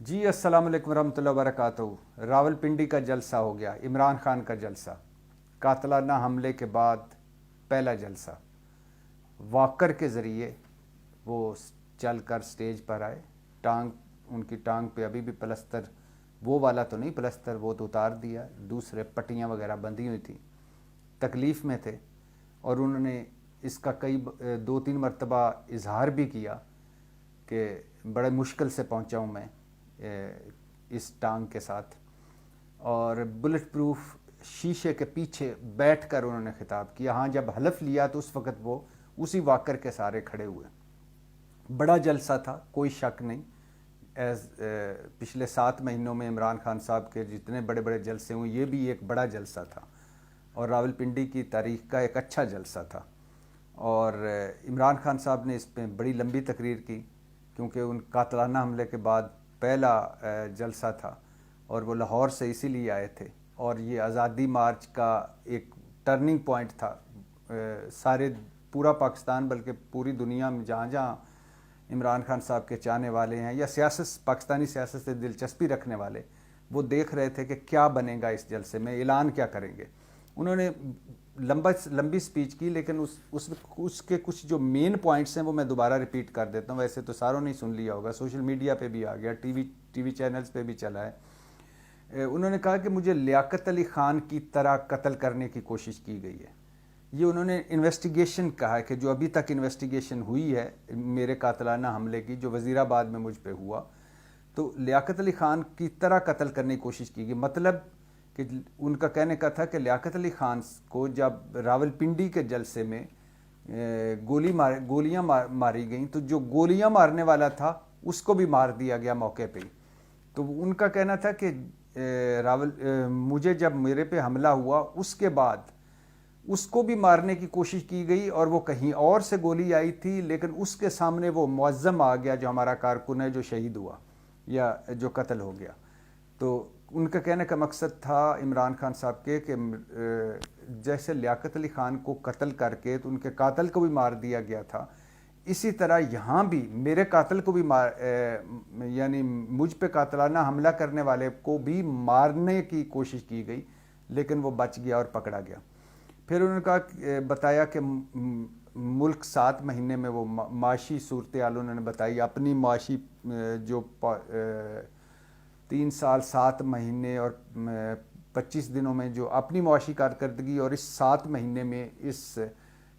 جی السلام علیکم ورحمۃ اللہ وبرکاتہ۔ راولپنڈی کا جلسہ ہو گیا، عمران خان کا جلسہ، قاتلانہ حملے کے بعد پہلا جلسہ۔ واکر کے ذریعے وہ چل کر سٹیج پر آئے، ان کی ٹانگ پہ ابھی بھی پلستر، وہ والا تو نہیں پلستر، وہ تو اتار دیا، دوسرے پٹیاں وغیرہ بندھی ہوئی تھیں، تکلیف میں تھے، اور انہوں نے اس کا دو تین مرتبہ اظہار بھی کیا کہ بڑے مشکل سے پہنچا ہوں میں اس ٹانگ کے ساتھ، اور بلٹ پروف شیشے کے پیچھے بیٹھ کر انہوں نے خطاب کیا۔ ہاں، جب حلف لیا تو اس وقت وہ اسی واکر کے سارے کھڑے ہوئے۔ بڑا جلسہ تھا، کوئی شک نہیں۔ پچھلے 7 مہینوں میں عمران خان صاحب کے جتنے بڑے بڑے جلسے ہوئے، یہ بھی ایک بڑا جلسہ تھا اور راولپنڈی کی تاریخ کا ایک اچھا جلسہ تھا، اور عمران خان صاحب نے اس پہ بڑی لمبی تقریر کی، کیونکہ ان قاتلانہ حملے کے بعد پہلا جلسہ تھا، اور وہ لاہور سے اسی لیے آئے تھے، اور یہ آزادی مارچ کا ایک ٹرننگ پوائنٹ تھا۔ پورا پاکستان بلکہ پوری دنیا میں جہاں جہاں عمران خان صاحب کے چاہنے والے ہیں یا پاکستانی سیاست سے دلچسپی رکھنے والے، وہ دیکھ رہے تھے کہ کیا بنے گا اس جلسے میں، اعلان کیا کریں گے۔ انہوں نے لمبی سپیچ کی، لیکن اس کے کچھ جو مین پوائنٹس ہیں وہ میں دوبارہ ریپیٹ کر دیتا ہوں۔ ویسے تو ساروں نے سن لیا ہوگا، سوشل میڈیا پہ بھی آ گیا، ٹی وی چینلز پہ بھی چلا ہے۔ انہوں نے کہا کہ مجھے لیاقت علی خان کی طرح قتل کرنے کی کوشش کی گئی ہے۔ یہ انہوں نے انویسٹیگیشن کہا ہے کہ جو ابھی تک انویسٹیگیشن ہوئی ہے میرے قاتلانہ حملے کی، جو وزیر آباد میں مجھ پہ ہوا، تو لیاقت علی خان کی طرح قتل کرنے کی کوشش کی گئی۔ مطلب کہ ان کا کہنے کا تھا کہ لیاقت علی خان کو جب راولپنڈی کے جلسے میں گولیاں ماری گئیں، تو جو گولیاں مارنے والا تھا اس کو بھی مار دیا گیا موقع پہ ہی۔ تو ان کا کہنا تھا کہ مجھے جب میرے پہ حملہ ہوا اس کے بعد اس کو بھی مارنے کی کوشش کی گئی، اور وہ کہیں اور سے گولی آئی تھی، لیکن اس کے سامنے وہ معظم آ گیا جو ہمارا کارکن ہے، جو شہید ہوا یا جو قتل ہو گیا۔ تو ان کا کہنے کا مقصد تھا عمران خان صاحب کے کہ جیسے لیاقت علی خان کو قتل کر کے تو ان کے قاتل کو بھی مار دیا گیا تھا، اسی طرح یہاں بھی میرے قاتل کو بھی یعنی مجھ پہ قاتلانہ حملہ کرنے والے کو بھی مارنے کی کوشش کی گئی، لیکن وہ بچ گیا اور پکڑا گیا۔ پھر انہوں نے بتایا کہ ملک 7 مہینے میں وہ معاشی صورتحال انہوں نے بتائی، اپنی معاشی جو 3 سال 7 مہینے اور 25 دنوں میں جو اپنی معاشی کارکردگی، اور اس 7 مہینے میں اس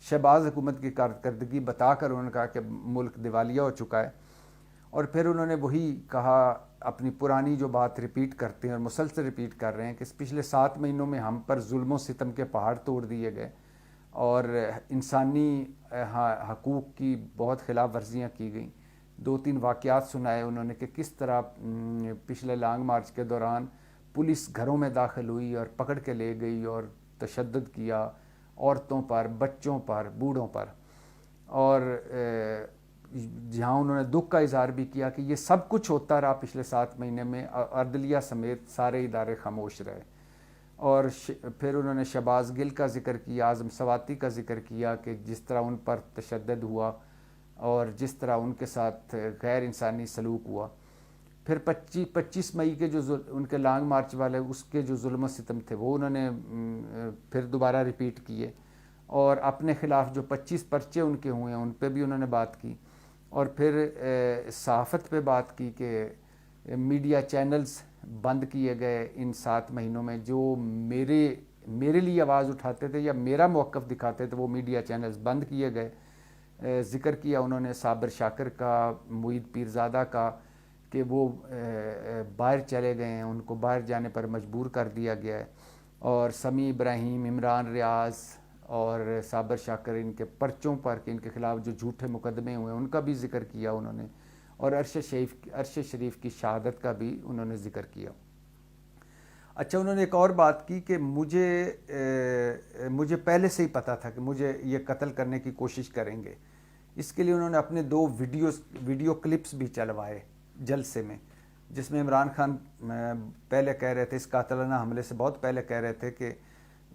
شہباز حکومت کی کارکردگی بتا کر انہوں نے کہا کہ ملک دیوالیہ ہو چکا ہے۔ اور پھر انہوں نے وہی کہا، اپنی پرانی جو بات ریپیٹ کرتے ہیں اور مسلسل ریپیٹ کر رہے ہیں کہ پچھلے 7 مہینوں میں ہم پر ظلم و ستم کے پہاڑ توڑ دیے گئے، اور انسانی حقوق کی بہت خلاف ورزیاں کی گئیں۔ 2-3 واقعات سنائے انہوں نے کہ کس طرح پچھلے لانگ مارچ کے دوران پولیس گھروں میں داخل ہوئی اور پکڑ کے لے گئی اور تشدد کیا عورتوں پر، بچوں پر، بوڑھوں پر، اور جہاں انہوں نے دکھ کا اظہار بھی کیا کہ یہ سب کچھ ہوتا رہا پچھلے 7 مہینے میں، عدلیہ سمیت سارے ادارے خاموش رہے۔ اور پھر انہوں نے شہباز گل کا ذکر کیا، اعظم سواتی کا ذکر کیا کہ جس طرح ان پر تشدد ہوا اور جس طرح ان کے ساتھ غیر انسانی سلوک ہوا۔ پھر 25 مئی کے جو ان کے لانگ مارچ والے اس کے جو ظلم و ستم تھے وہ انہوں نے پھر دوبارہ ریپیٹ کیے، اور اپنے خلاف جو 25 پرچے ان کے ہوئے ہیں ان پہ بھی انہوں نے بات کی، اور پھر صحافت پہ بات کی کہ میڈیا چینلز بند کیے گئے ان 7 مہینوں میں، جو میرے لیے آواز اٹھاتے تھے یا میرا موقف دکھاتے تھے، وہ میڈیا چینلز بند کیے گئے۔ ذکر کیا انہوں نے صابر شاکر کا، معید پیرزادہ کا، کہ وہ باہر چلے گئے ہیں، ان کو باہر جانے پر مجبور کر دیا گیا ہے، اور سمیع ابراہیم، عمران ریاض اور صابر شاکر، ان کے پرچوں پر کہ ان کے خلاف جو جھوٹے مقدمے ہوئے ان کا بھی ذکر کیا انہوں نے، اور عرش شریف کی شہادت کا بھی انہوں نے ذکر کیا۔ اچھا، انہوں نے ایک اور بات کی کہ مجھے پہلے سے ہی پتہ تھا کہ مجھے یہ قتل کرنے کی کوشش کریں گے۔ اس کے لیے انہوں نے اپنے 2 ویڈیو کلپس بھی چلوائے جلسے میں، جس میں عمران خان پہلے کہہ رہے تھے، اس قاتلانہ حملے سے بہت پہلے کہہ رہے تھے کہ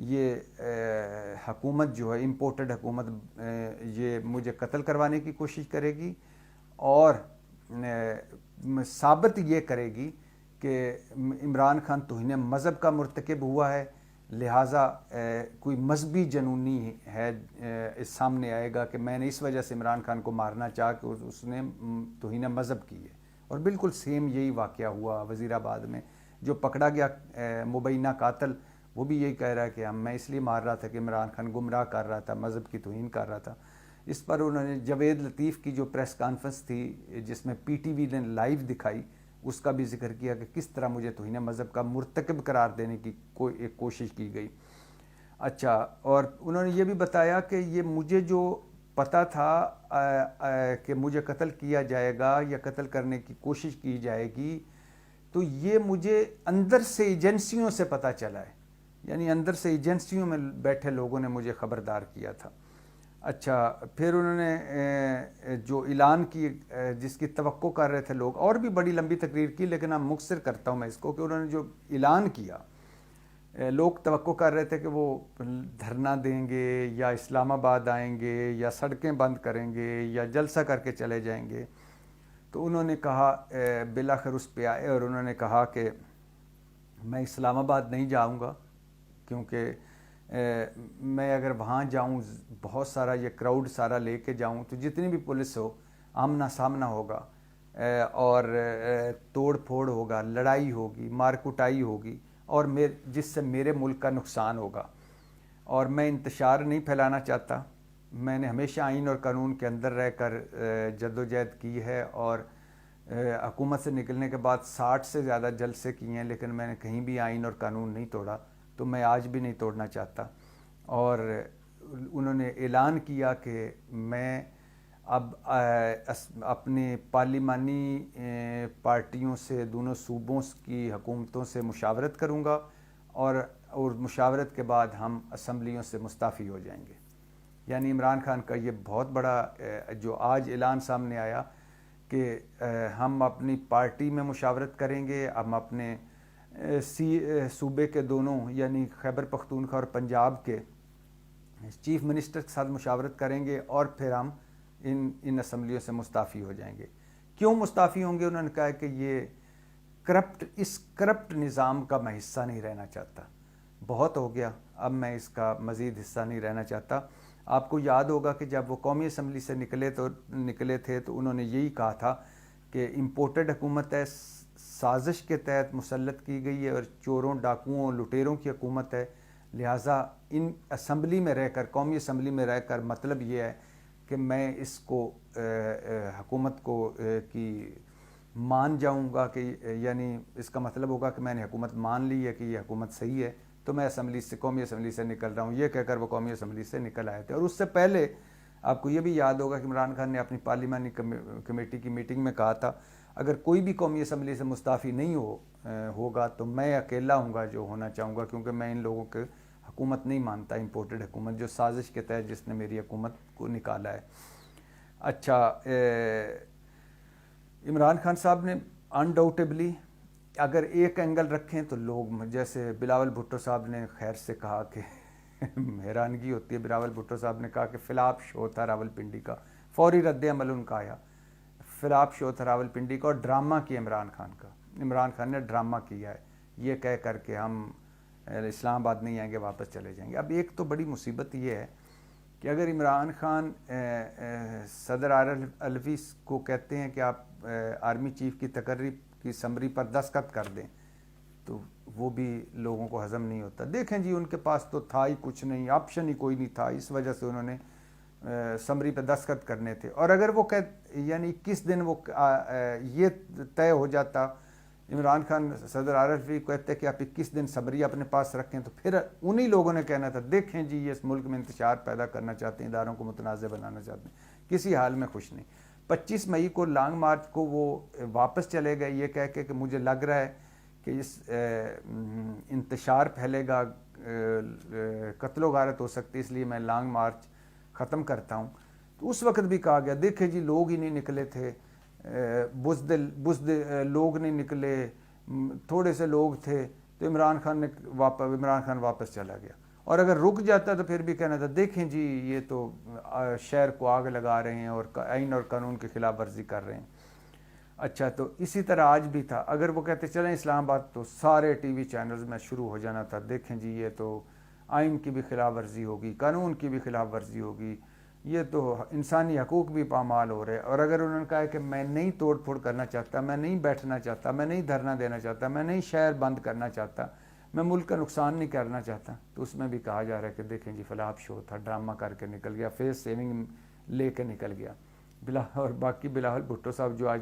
یہ حکومت جو ہے، امپورٹڈ حکومت، یہ مجھے قتل کروانے کی کوشش کرے گی، اور ثابت یہ کرے گی کہ عمران خان توہین مذہب کا مرتکب ہوا ہے، لہٰذا کوئی مذہبی جنونی ہے اس سامنے آئے گا کہ میں نے اس وجہ سے عمران خان کو مارنا چاہا کہ اس نے توہین مذہب کی ہے۔ اور بالکل سیم یہی واقعہ ہوا وزیر آباد میں، جو پکڑا گیا مبینہ قاتل وہ بھی یہی کہہ رہا ہے کہ میں اس لیے مار رہا تھا کہ عمران خان گمراہ کر رہا تھا، مذہب کی توہین کر رہا تھا۔ اس پر انہوں نے جاوید لطیف کی جو پریس کانفرنس تھی جس میں پی ٹی وی نے لائیو دکھائی، اس کا بھی ذکر کیا کہ کس طرح مجھے توہین مذہب کا مرتکب قرار دینے کی ایک کوشش کی گئی۔ اچھا، اور انہوں نے یہ بھی بتایا کہ یہ مجھے جو پتہ تھا کہ مجھے قتل کیا جائے گا یا قتل کرنے کی کوشش کی جائے گی، تو یہ مجھے اندر سے ایجنسیوں سے پتہ چلا ہے، یعنی اندر سے ایجنسیوں میں بیٹھے لوگوں نے مجھے خبردار کیا تھا۔ اچھا، پھر انہوں نے جو اعلان کی جس کی توقع کر رہے تھے لوگ، اور بھی بڑی لمبی تقریر کی لیکن اب مختصر کرتا ہوں میں اس کو، کہ انہوں نے جو اعلان کیا، لوگ توقع کر رہے تھے کہ وہ دھرنا دیں گے یا اسلام آباد آئیں گے یا سڑکیں بند کریں گے یا جلسہ کر کے چلے جائیں گے، تو انہوں نے کہا بالآخر اس پہ آئے اور انہوں نے کہا کہ میں اسلام آباد نہیں جاؤں گا، کیونکہ میں اگر وہاں جاؤں بہت سارا یہ کراؤڈ سارا لے کے جاؤں تو جتنی بھی پولیس ہو آمنا سامنا ہوگا اور توڑ پھوڑ ہوگا، لڑائی ہوگی، مار کٹائی ہوگی، اور جس سے میرے ملک کا نقصان ہوگا، اور میں انتشار نہیں پھیلانا چاہتا۔ میں نے ہمیشہ آئین اور قانون کے اندر رہ کر جدوجہد کی ہے، اور حکومت سے نکلنے کے بعد 60 سے زیادہ جلسے کیے ہیں، لیکن میں نے کہیں بھی آئین اور قانون نہیں توڑا، تو میں آج بھی نہیں توڑنا چاہتا۔ اور انہوں نے اعلان کیا کہ میں اب اپنے پارلیمانی پارٹیوں سے، دونوں صوبوں کی حکومتوں سے مشاورت کروں گا، اور مشاورت کے بعد ہم اسمبلیوں سے مستعفی ہو جائیں گے۔ یعنی عمران خان کا یہ بہت بڑا جو آج اعلان سامنے آیا کہ ہم اپنی پارٹی میں مشاورت کریں گے، ہم اپنے صوبے کے دونوں یعنی خیبر پختونخوا اور پنجاب کے چیف منسٹر کے ساتھ مشاورت کریں گے، اور پھر ہم ان اسمبلیوں سے مستعفی ہو جائیں گے۔ کیوں مستعفی ہوں گے؟ انہوں نے کہا کہ یہ اس کرپٹ نظام کا میں حصہ نہیں رہنا چاہتا، بہت ہو گیا، اب میں اس کا مزید حصہ نہیں رہنا چاہتا۔ آپ کو یاد ہوگا کہ جب وہ قومی اسمبلی سے نکلے تھے تو انہوں نے یہی کہا تھا کہ امپورٹڈ حکومت ہے، سازش کے تحت مسلط کی گئی ہے، اور چوروں، ڈاکوؤں، لٹیروں کی حکومت ہے، لہٰذا ان اسمبلی میں رہ کر، قومی اسمبلی میں رہ کر مطلب یہ ہے کہ میں اس کو حکومت کو کی مان جاؤں گا، کہ یعنی اس کا مطلب ہوگا کہ میں نے حکومت مان لی ہے کہ یہ حکومت صحیح ہے، تو میں قومی اسمبلی سے نکل رہا ہوں، یہ کہہ کر وہ قومی اسمبلی سے نکل آئے تھے۔ اور اس سے پہلے آپ کو یہ بھی یاد ہوگا کہ عمران خان نے اپنی پارلیمانی کمیٹی کی میٹنگ میں کہا تھا اگر کوئی بھی قومی اسمبلی سے مستعفی نہیں ہوگا تو میں اکیلا ہوں گا جو ہونا چاہوں گا، کیونکہ میں ان لوگوں کے حکومت نہیں مانتا، امپورٹڈ حکومت جو سازش کے تحت جس نے میری حکومت کو نکالا ہے۔ اچھا، عمران خان صاحب نے انڈاؤٹیبلی اگر ایک اینگل رکھیں تو لوگ جیسے بلاول بھٹو صاحب نے خیر سے کہا کہ حیرانگی ہوتی ہے، بلاول بھٹو صاحب نے کہا کہ فلاپ شو تھا راولپنڈی کا، فوری رد عمل ان کا آیا، فلاپ شو تھا راولپنڈی کا، اور ڈرامہ کیا عمران خان کا، عمران خان نے ڈرامہ کیا ہے یہ کہہ کر کے ہم اسلام آباد نہیں آئیں گے، واپس چلے جائیں گے۔ اب ایک تو بڑی مصیبت یہ ہے کہ اگر عمران خان صدر الوی کو کہتے ہیں کہ آپ آرمی چیف کی تقرری کی سمری پر دستخط کر دیں تو وہ بھی لوگوں کو ہضم نہیں ہوتا۔ دیکھیں جی، ان کے پاس تو تھا ہی کچھ نہیں، آپشن ہی کوئی نہیں تھا، اس وجہ سے انہوں نے سمری پہ دستخط کرنے تھے۔ اور اگر وہ یعنی 21 دن وہ یہ طے ہو جاتا، عمران خان صدر الوی کہتے کہ آپ 21 دن سمری اپنے پاس رکھیں، تو پھر انہی لوگوں نے کہنا تھا دیکھیں جی یہ اس ملک میں انتشار پیدا کرنا چاہتے ہیں، اداروں کو متنازع بنانا چاہتے ہیں، کسی حال میں خوش نہیں۔ 25 مئی کو لانگ مارچ کو وہ واپس چلے گئے یہ کہہ کے کہ مجھے لگ رہا ہے کہ اس انتشار پھیلے گا، قتل و غارت ہو سکتی، اس لیے میں لانگ مارچ ختم کرتا ہوں۔ تو اس وقت بھی کہا گیا دیکھیں جی لوگ ہی نہیں نکلے تھے، بزدل لوگ نہیں نکلے، تھوڑے سے لوگ تھے، تو عمران خان واپس چلا گیا۔ اور اگر رک جاتا تو پھر بھی کہنا تھا دیکھیں جی یہ تو شہر کو آگ لگا رہے ہیں اور آئین اور قانون کی خلاف ورزی کر رہے ہیں۔ اچھا تو اسی طرح آج بھی تھا، اگر وہ کہتے چلیں اسلام آباد، تو سارے ٹی وی چینلز میں شروع ہو جانا تھا، دیکھیں جی یہ تو آئین کی بھی خلاف ورزی ہوگی، قانون کی بھی خلاف ورزی ہوگی، یہ تو انسانی حقوق بھی پامال ہو رہے. اور اگر انہوں نے کہا کہ میں نہیں توڑ پھوڑ کرنا چاہتا، میں نہیں بیٹھنا چاہتا، میں نہیں دھرنا دینا چاہتا، میں نہیں شہر بند کرنا چاہتا، میں ملک کا نقصان نہیں کرنا چاہتا، تو اس میں بھی کہا جا رہا ہے کہ دیکھیں جی فلاپ شو تھا، ڈرامہ کر کے نکل گیا، فیس سیونگ لے کے نکل گیا. اور باقی بلاول بھٹو صاحب جو آج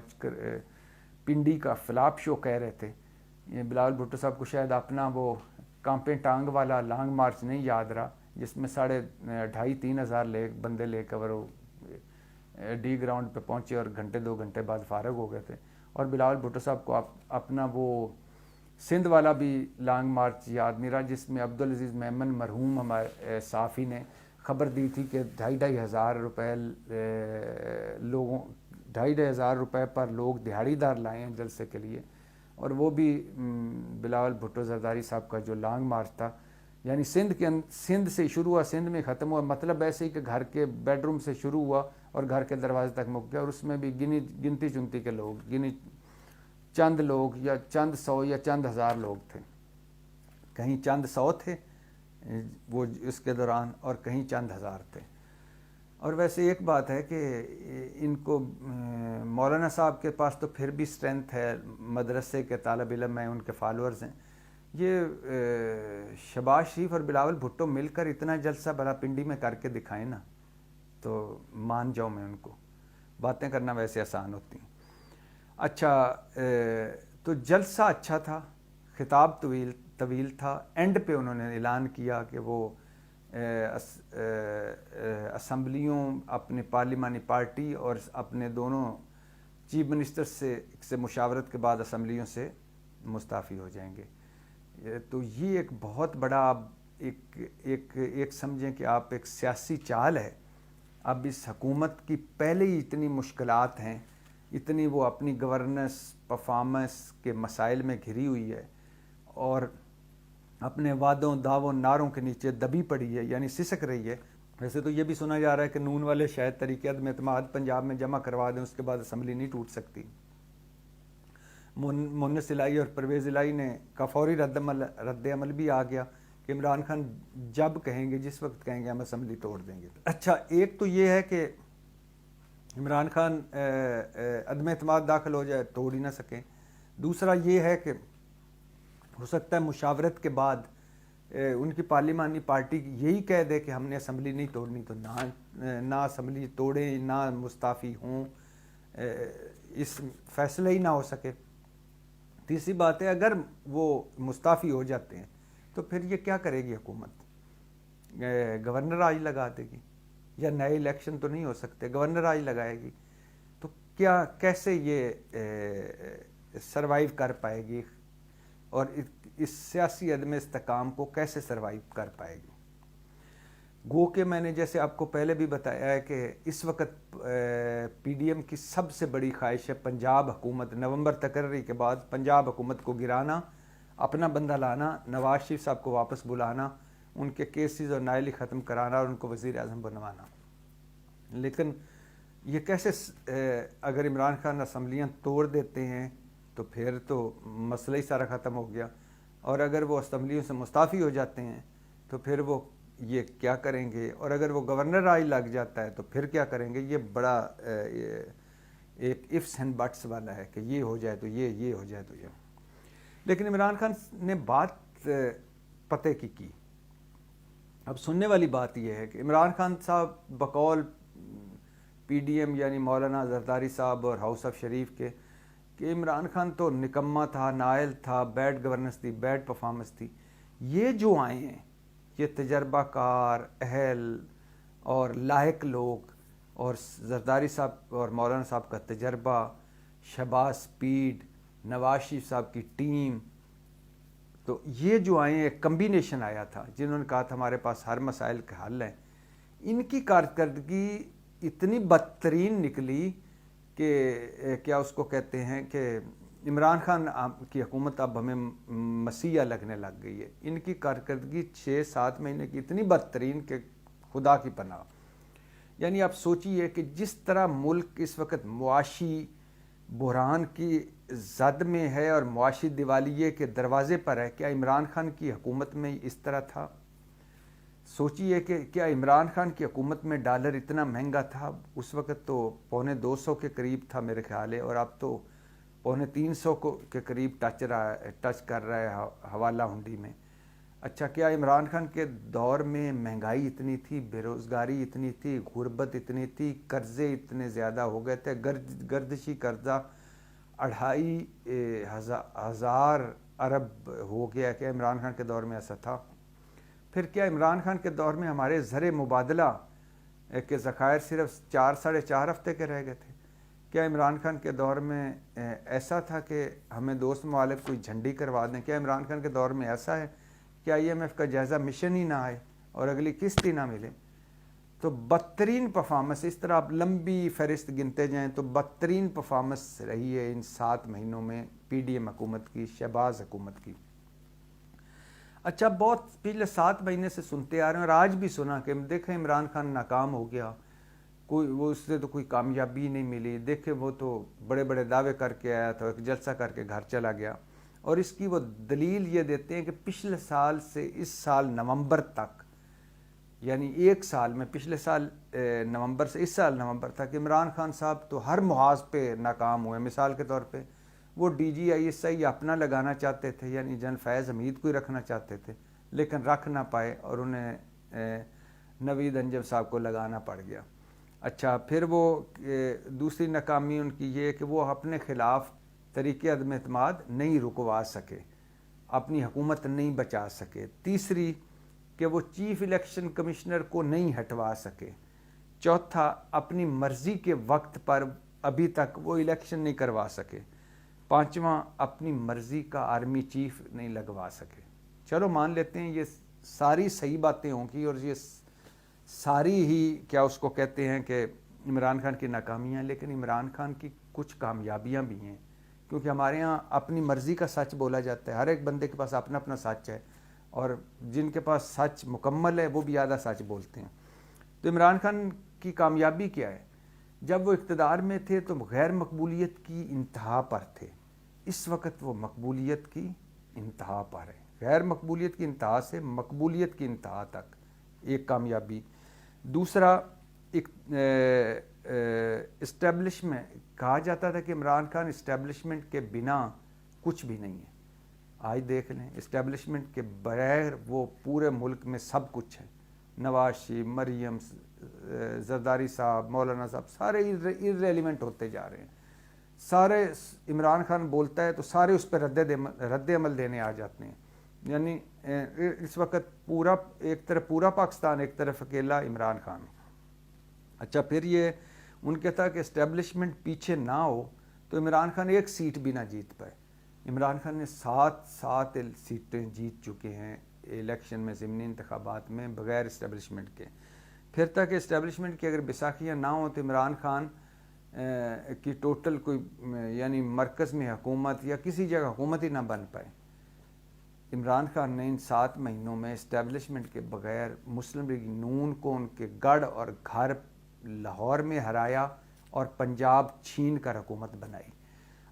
پنڈی کا فلاپ شو کہہ رہے تھے، یہ بلاول بھٹو صاحب کو شاید اپنا وہ کانپے ٹانگ والا لانگ مارچ نہیں یاد رہا، جس میں 2,500-3,000 بندے لے کر وہ ڈی گراؤنڈ پہ پہنچے اور گھنٹے 2 گھنٹے بعد فارغ ہو گئے تھے. اور بلاول بھٹو صاحب کو اپنا وہ سندھ والا بھی لانگ مارچ یاد نہیں رہا، جس میں عبدالعزیز میمن مرحوم ہمارے صحافی نے خبر دی تھی کہ 2,500 روپے لوگوں 2,500 روپے پر لوگ دہاڑی دار لائے ہیں جلسے کے لیے. اور وہ بھی بلاول بھٹو زرداری صاحب کا جو لانگ مارچ تھا، یعنی سندھ سے شروع ہوا، سندھ میں ختم ہوا، مطلب ایسے ہی کہ گھر کے بیڈ روم سے شروع ہوا اور گھر کے دروازے تک مک گیا. اور اس میں بھی گنتی چنتی کے لوگ، چند لوگ یا چند سو یا چند ہزار لوگ تھے، کہیں چند سو تھے وہ اس کے دوران اور کہیں چند ہزار تھے. اور ویسے ایک بات ہے کہ ان کو مولانا صاحب کے پاس تو پھر بھی اسٹرینتھ ہے، مدرسے کے طالب علم ہیں، ان کے فالورز ہیں. یہ شہباز شریف اور بلاول بھٹو مل کر اتنا جلسہ بڑا پنڈی میں کر کے دکھائیں نا، تو مان جاؤں میں ان کو. باتیں کرنا ویسے آسان ہوتی ہیں. اچھا تو جلسہ اچھا تھا، خطاب طویل تھا. اینڈ پہ انہوں نے اعلان کیا کہ وہ اسمبلیوں، اپنے پارلیمانی پارٹی اور اپنے دونوں چیف منسٹر سے مشاورت کے بعد اسمبلیوں سے مستعفی ہو جائیں گے. تو یہ ایک بہت بڑا ایک سمجھیں کہ آپ ایک سیاسی چال ہے. اب اس حکومت کی پہلے ہی اتنی مشکلات ہیں، اتنی وہ اپنی گورننس پرفارمنس کے مسائل میں گھری ہوئی ہے اور اپنے وعدوں دعووں نعروں کے نیچے دبی پڑی ہے، یعنی سسک رہی ہے. ویسے تو یہ بھی سنا جا رہا ہے کہ نون والے شاید طریقے عدم اعتماد پنجاب میں جمع کروا دیں، اس کے بعد اسمبلی نہیں ٹوٹ سکتی. مونس الہی اور پرویز الہی نے کا فوری رد عمل بھی آ گیا کہ عمران خان جب کہیں گے، جس وقت کہیں گے ہم اسمبلی توڑ دیں گے. اچھا ایک تو یہ ہے کہ عمران خان عدم اعتماد داخل ہو جائے، توڑ ہی نہ سکیں. دوسرا یہ ہے کہ ہو سکتا ہے مشاورت کے بعد ان کی پارلیمانی پارٹی یہی کہہ دے کہ ہم نے اسمبلی نہیں توڑنی، تو نہ اسمبلی توڑیں نہ مستعفی ہوں، اس فیصلہ ہی نہ ہو سکے. تیسری بات ہے اگر وہ مستعفی ہو جاتے ہیں تو پھر یہ کیا کرے گی حکومت؟ گورنر آج لگا دے گی، یا نئے الیکشن تو نہیں ہو سکتے، گورنر آج لگائے گی. تو کیسے یہ سروائیو کر پائے گی اور اس سیاسی عدم استحکام کو کیسے سروائیو کر پائے گی؟ گو کہ میں نے جیسے آپ کو پہلے بھی بتایا ہے کہ اس وقت پی ڈی ایم کی سب سے بڑی خواہش ہے پنجاب حکومت، نومبر تقرری کے بعد پنجاب حکومت کو گرانا، اپنا بندہ لانا، نواز شریف صاحب کو واپس بلانا، ان کے کیسز اور نائلی ختم کرانا اور ان کو وزیر اعظم بنوانا. لیکن یہ کیسے اگر عمران خان اسمبلیاں توڑ دیتے ہیں تو پھر تو مسئلہ ہی سارا ختم ہو گیا، اور اگر وہ اسمبلیوں سے مستعفی ہو جاتے ہیں تو پھر وہ یہ کیا کریں گے، اور اگر وہ گورنر آج لگ جاتا ہے تو پھر کیا کریں گے؟ یہ بڑا ایک ifs اینڈ بٹس والا ہے کہ یہ ہو جائے تو یہ ہو جائے تو یہ. لیکن عمران خان نے بات پتے کی. اب سننے والی بات یہ ہے کہ عمران خان صاحب بقول پی ڈی ایم یعنی مولانا زرداری صاحب اور ہاؤس آف شریف کے کہ عمران خان تو نکما تھا، نائل تھا، بیڈ گورننس تھی، بیڈ پرفارمنس تھی. یہ جو آئے ہیں یہ تجربہ کار، اہل اور لائق لوگ، اور زرداری صاحب اور مولانا صاحب کا تجربہ، شہباز سپیڈ، نواز شریف صاحب کی ٹیم، تو یہ جو آئے ہیں ایک کمبینیشن آیا تھا جنہوں نے کہا تھا ہمارے پاس ہر مسائل کے حل ہیں. ان کی کارکردگی اتنی بدترین نکلی کہ کیا اس کو کہتے ہیں کہ عمران خان کی حکومت اب ہمیں مسیح لگنے لگ گئی ہے. ان کی کارکردگی 6-7 مہینے کی اتنی بدترین کہ خدا کی پناہ. یعنی آپ سوچئے کہ جس طرح ملک اس وقت معاشی بحران کی زد میں ہے اور معاشی دیوالیے کے دروازے پر ہے، کیا عمران خان کی حکومت میں اس طرح تھا؟ سوچیے کہ کیا عمران خان کی حکومت میں ڈالر اتنا مہنگا تھا؟ اس وقت تو 250 کے قریب تھا میرے خیال ہے، اور اب تو 350 کے قریب ٹچ کر رہا ہے حوالہ ہنڈی میں۔ اچھا، کیا عمران خان کے دور میں مہنگائی اتنی تھی، بے روزگاری اتنی تھی، غربت اتنی تھی، قرضے اتنے زیادہ ہو گئے تھے، گردشی قرضہ 2,500 ارب ہو گیا؟ کیا عمران خان کے دور میں ایسا تھا؟ پھر کیا عمران خان کے دور میں ہمارے زر مبادلہ کے ذخائر صرف 4-4.5 ہفتے کے رہ گئے تھے؟ کیا عمران خان کے دور میں ایسا تھا کہ ہمیں دوست ممالک کوئی جھنڈی کروا دیں؟ کیا عمران خان کے دور میں ایسا ہے کہ IMF کا جائزہ مشن ہی نہ آئے اور اگلی قسط ہی نہ ملے؟ تو بدترین پرفارمنس، اس طرح آپ لمبی فہرست گنتے جائیں تو بدترین پرفارمنس رہی ہے ان 7 مہینوں میں PDM حکومت کی، شہباز حکومت کی۔ اچھا، بہت پچھلے 7 مہینے سے سنتے آ رہے ہیں اور آج بھی سنا کہ دیکھیں عمران خان ناکام ہو گیا، وہ اس سے تو کوئی کامیابی نہیں ملی، دیکھیں وہ تو بڑے بڑے دعوے کر کے آیا تھا، ایک جلسہ کر کے گھر چلا گیا، اور اس کی وہ دلیل یہ دیتے ہیں کہ پچھلے سال سے اس سال نومبر تک، یعنی 1 سال میں، پچھلے سال نومبر سے اس سال نومبر تک عمران خان صاحب تو ہر محاذ پہ ناکام ہوئے۔ مثال کے طور پہ وہ DGI اپنا لگانا چاہتے تھے، یعنی جن فیض حمید کو ہی رکھنا چاہتے تھے، لیکن رکھ نہ پائے اور انہیں نوید انجم صاحب کو لگانا پڑ گیا۔ اچھا، پھر وہ دوسری ناکامی ان کی یہ کہ وہ اپنے خلاف طریقے عدم اعتماد نہیں رکوا سکے، اپنی حکومت نہیں بچا سکے۔ تیسری کہ وہ چیف الیکشن کمشنر کو نہیں ہٹوا سکے۔ چوتھا، اپنی مرضی کے وقت پر ابھی تک وہ الیکشن نہیں کروا سکے۔ پانچواں، اپنی مرضی کا آرمی چیف نہیں لگوا سکے۔ چلو مان لیتے ہیں یہ ساری صحیح باتیں ہوں گی اور یہ ساری ہی کیا اس کو کہتے ہیں کہ عمران خان کی ناکامیاں، لیکن عمران خان کی کچھ کامیابیاں بھی ہیں، کیونکہ ہمارے ہاں اپنی مرضی کا سچ بولا جاتا ہے، ہر ایک بندے کے پاس اپنا اپنا سچ ہے، اور جن کے پاس سچ مکمل ہے وہ بھی آدھا سچ بولتے ہیں۔ تو عمران خان کی کامیابی کیا ہے؟ جب وہ اقتدار میں تھے تو غیر مقبولیت کی انتہا پر تھے، اس وقت وہ مقبولیت کی انتہا پر ہے، غیر مقبولیت کی انتہا سے مقبولیت کی انتہا تک، ایک کامیابی۔ دوسرا، اسٹیبلشمنٹ، کہا جاتا تھا کہ عمران خان اسٹیبلشمنٹ کے بنا کچھ بھی نہیں ہے، آج دیکھ لیں اسٹیبلشمنٹ کے بغیر وہ پورے ملک میں سب کچھ ہے، نواز شریف، مریم، زرداری صاحب، مولانا صاحب، سارے irrelevant ہوتے جا رہے ہیں، سارے عمران خان بولتا ہے تو سارے اس پہ رد عمل دینے آ جاتے ہیں، یعنی اس وقت پورا ایک طرف پورا پاکستان، ایک طرف اکیلا عمران خان۔ اچھا، پھر یہ ان کے تھا کہ اسٹیبلشمنٹ پیچھے نہ ہو تو عمران خان ایک سیٹ بھی نہ جیت پائے۔ عمران خان نے 7 سیٹیں جیت چکے ہیں الیکشن میں، ضمنی انتخابات میں، بغیر اسٹیبلشمنٹ کے۔ پھر تک اسٹیبلشمنٹ کی اگر بیساکھیاں نہ ہوں تو عمران خان کی ٹوٹل کوئی یعنی مرکز میں حکومت یا کسی جگہ حکومت ہی نہ بن پائے۔ عمران خان نے ان 7 مہینوں میں اسٹیبلشمنٹ کے بغیر مسلم لیگ نون کو ان کے گڑھ اور گھر لاہور میں ہرایا اور پنجاب چھین کر حکومت بنائی۔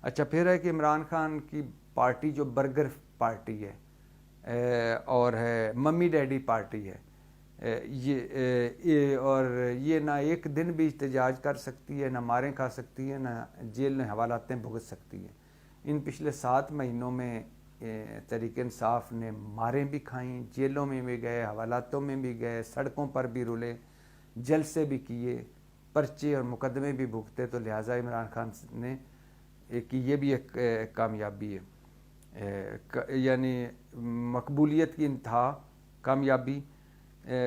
اچھا، پھر ہے کہ عمران خان کی پارٹی جو برگر پارٹی ہے اور ہے ممی ڈیڈی پارٹی ہے، یہ نہ ایک دن بھی احتجاج کر سکتی ہے، نہ ماریں کھا سکتی ہے، نہ جیل میں حوالاتیں بھگت سکتی ہے۔ ان پچھلے 7 مہینوں میں تحریک انصاف نے ماریں بھی کھائیں، جیلوں میں بھی گئے، حوالاتوں میں بھی گئے، سڑکوں پر بھی رولے، جلسے بھی کیے، پرچے اور مقدمے بھی بھگتے، تو لہٰذا عمران خان نے یہ بھی ایک کامیابی ہے، یعنی مقبولیت کی انتہا، کامیابی،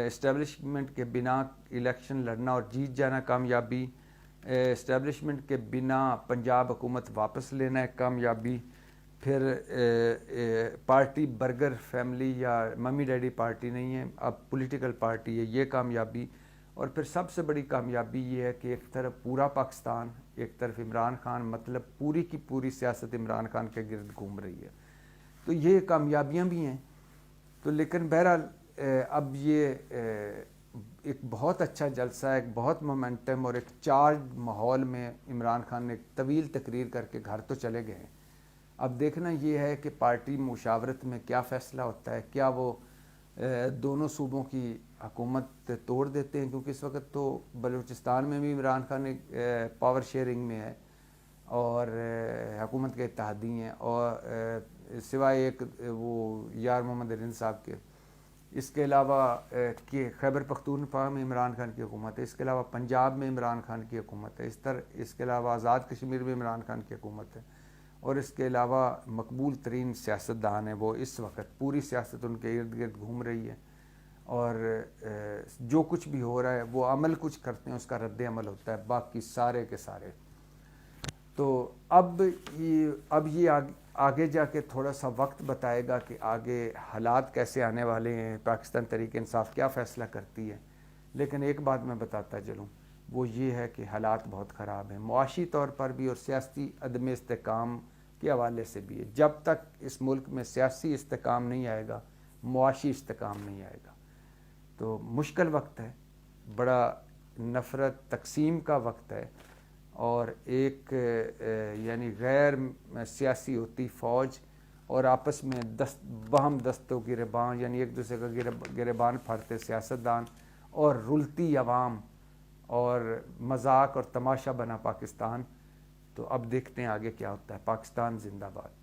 اسٹیبلشمنٹ کے بنا الیکشن لڑنا اور جیت جانا، کامیابی، اسٹیبلشمنٹ کے بنا پنجاب حکومت واپس لینا ہے، کامیابی، پھر پارٹی برگر فیملی یا ممی ڈیڈی پارٹی نہیں ہے، اب پولیٹیکل پارٹی ہے، یہ کامیابی، اور پھر سب سے بڑی کامیابی یہ ہے کہ ایک طرف پورا پاکستان، ایک طرف عمران خان، مطلب پوری کی پوری سیاست عمران خان کے گرد گھوم رہی ہے۔ تو یہ کامیابیاں بھی ہیں۔ تو لیکن بہرحال اب یہ ایک بہت اچھا جلسہ، ایک بہت مومنٹم اور ایک چارج ماحول میں عمران خان نے ایک طویل تقریر کر کے گھر تو چلے گئے ہیں۔ اب دیکھنا یہ ہے کہ پارٹی مشاورت میں کیا فیصلہ ہوتا ہے، کیا وہ دونوں صوبوں کی حکومت توڑ دیتے ہیں، کیونکہ اس وقت تو بلوچستان میں بھی عمران خان پاور شیئرنگ میں ہے اور حکومت کے اتحادی ہیں، اور سوائے ایک وہ یار محمد عرین صاحب کے، اس کے علاوہ کہ خیبر پختونخوا میں عمران خان کی حکومت ہے، اس کے علاوہ پنجاب میں عمران خان کی حکومت ہے، اس کے علاوہ آزاد کشمیر میں عمران خان کی حکومت ہے، اور اس کے علاوہ مقبول ترین سیاستدان ہیں وہ اس وقت، پوری سیاست ان کے ارد گرد گھوم رہی ہے، اور جو کچھ بھی ہو رہا ہے وہ عمل کچھ کرتے ہیں، اس کا رد عمل ہوتا ہے، باقی سارے کے سارے۔ تو اب یہ آگے جا کے تھوڑا سا وقت بتائے گا کہ آگے حالات کیسے آنے والے ہیں، پاکستان تحریک انصاف کیا فیصلہ کرتی ہے، لیکن ایک بات میں بتاتا چلوں، وہ یہ ہے کہ حالات بہت خراب ہیں، معاشی طور پر بھی اور سیاسی عدم استحکام کے حوالے سے بھی ہے۔ جب تک اس ملک میں سیاسی استحکام نہیں آئے گا، معاشی استحکام نہیں آئے گا، تو مشکل وقت ہے، بڑا نفرت تقسیم کا وقت ہے، اور ایک یعنی غیر سیاسی ہوتی فوج اور آپس میں باہم دست و گریباں، یعنی ایک دوسرے کا گریبان پھاڑتے سیاستدان، اور رلتی عوام اور مذاق اور تماشا بنا پاکستان۔ تو اب دیکھتے ہیں آگے کیا ہوتا ہے۔ پاکستان زندہ باد۔